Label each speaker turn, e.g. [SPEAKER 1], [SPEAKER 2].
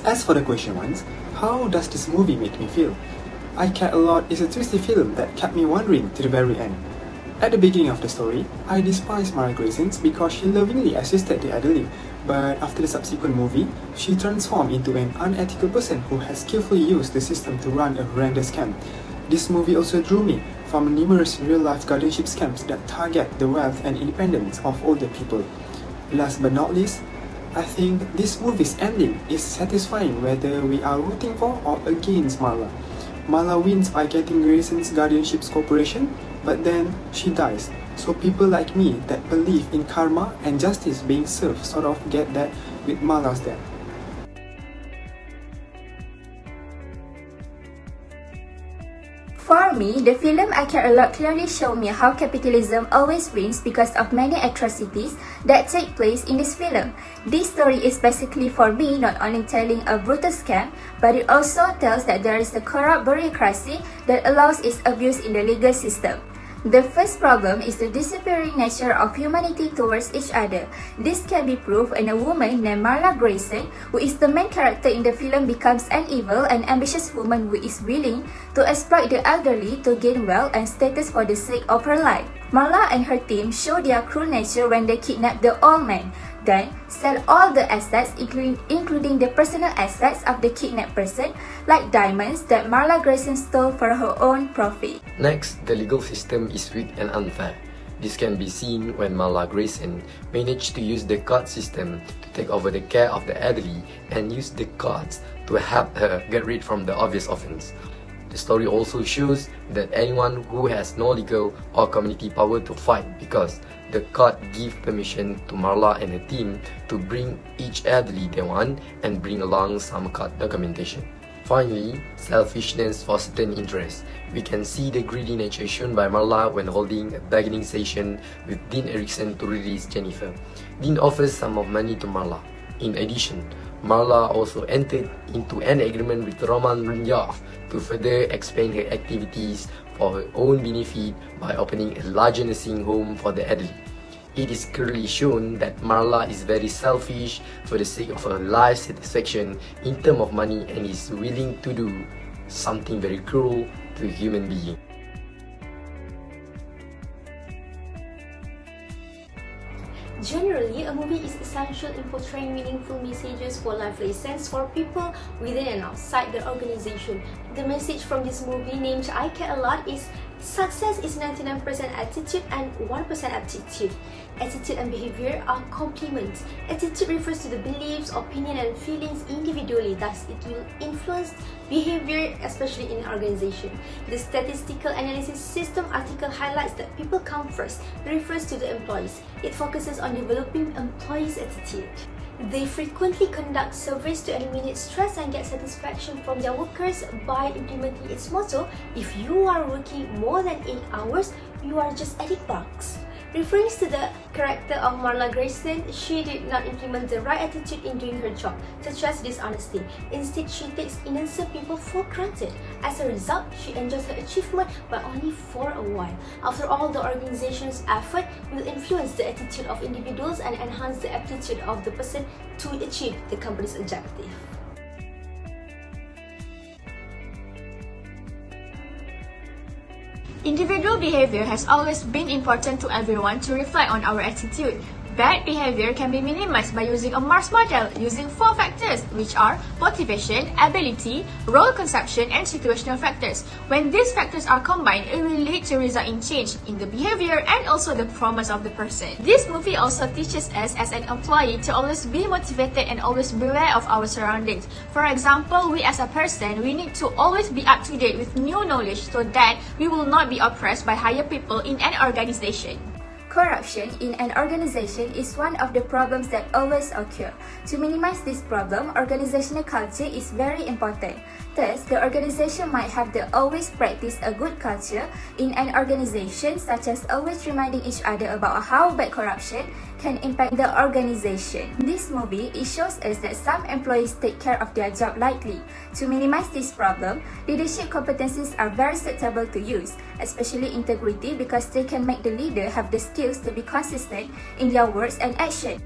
[SPEAKER 1] As for the question ones, how does this movie make me feel? I Care a Lot is a twisty film that kept me wondering to the very end. At the beginning of the story, I despised Mara Grayson because she lovingly assisted the elderly, but after the subsequent movie, she transformed into an unethical person who has skillfully used the system to run a horrendous scam. This movie also drew me from numerous real-life guardianship scams that target the wealth and independence of older people. Last but not least, I think this movie's ending is satisfying whether we are rooting for or against Marla. Marla wins by getting Grayson's guardianship's corporation, but then she dies. So people like me that believe in karma and justice being served sort of get that with Marla's death.
[SPEAKER 2] For me, the film I Care a Lot clearly showed me how capitalism always wins because of many atrocities that take place in this film. This story is basically for me not only telling a brutal scam, but it also tells that there is a corrupt bureaucracy that allows its abuse in the legal system. The first problem is the disappearing nature of humanity towards each other. This can be proved when a woman named Marla Grayson, who is the main character in the film, becomes an evil and ambitious woman who is willing to exploit the elderly to gain wealth and status for the sake of her life. Marla and her team show their cruel nature when they kidnap the old man, then sell all the assets including the personal assets of the kidnapped person, like diamonds that Marla Grayson stole for her own profit.
[SPEAKER 3] Next, the legal system is weak and unfair. This can be seen when Marla Grayson managed to use the court system to take over the care of the elderly and use the courts to help her get rid from the obvious offense. The story also shows that anyone who has no legal or community power to fight because the court give permission to Marla and her team to bring each elderly they want and bring along some court documentation. Finally, selfishness for certain interests. We can see the greedy nature shown by Marla when holding a bargaining session with Dean Erickson to release Jennifer. Dean offers some of money to Marla. In addition, Marla also entered into an agreement with Roman Runyov to further expand her activities for her own benefit by opening a larger nursing home for the elderly. It is clearly shown that Marla is very selfish for the sake of her life satisfaction in terms of money and is willing to do something very cruel to a human being.
[SPEAKER 4] Generally, a movie is essential in portraying meaningful messages for life lessons for people within and outside the organization. The message from this movie named I Care a Lot is success is 99% attitude and 1% aptitude. Attitude and behavior are complements. Attitude refers to the beliefs, opinion and feelings individually, thus it will influence behavior, especially in an organization. The statistical analysis system article highlights that people come first, refers to the employees. It focuses on developing employees' attitude. They frequently conduct surveys to eliminate stress and get satisfaction from their workers by implementing its motto, if you are working more than 8 hours, you are just adding bugs. Referring to the character of Marla Grayson, she did not implement the right attitude in doing her job, such as dishonesty. Instead, she takes innocent people for granted. As a result, she enjoys her achievement, but only for a while. After all, the organization's effort will influence the attitude of individuals and enhance the aptitude of the person to achieve the company's objective.
[SPEAKER 5] Individual behavior has always been important to everyone to reflect on our attitude. Bad behavior can be minimized by using a Mars model using 4 factors, which are motivation, ability, role conception, and situational factors. When these factors are combined, it will lead to result in change in the behavior and also the performance of the person. This movie also teaches us as an employee to always be motivated and always beware of our surroundings. For example, we as a person, we need to always be up to date with new knowledge so that we will not be oppressed by higher people in an organization.
[SPEAKER 2] Corruption in an organization is one of the problems that always occur. To minimize this problem, organizational culture is very important. Thus, the organization might have to always practice a good culture in an organization, such as always reminding each other about how bad corruption can impact the organization. In this movie, it shows us that some employees take care of their job lightly. To minimize this problem, leadership competencies are very suitable to use, especially integrity, because they can make the leader have the skills to be consistent in their words and actions.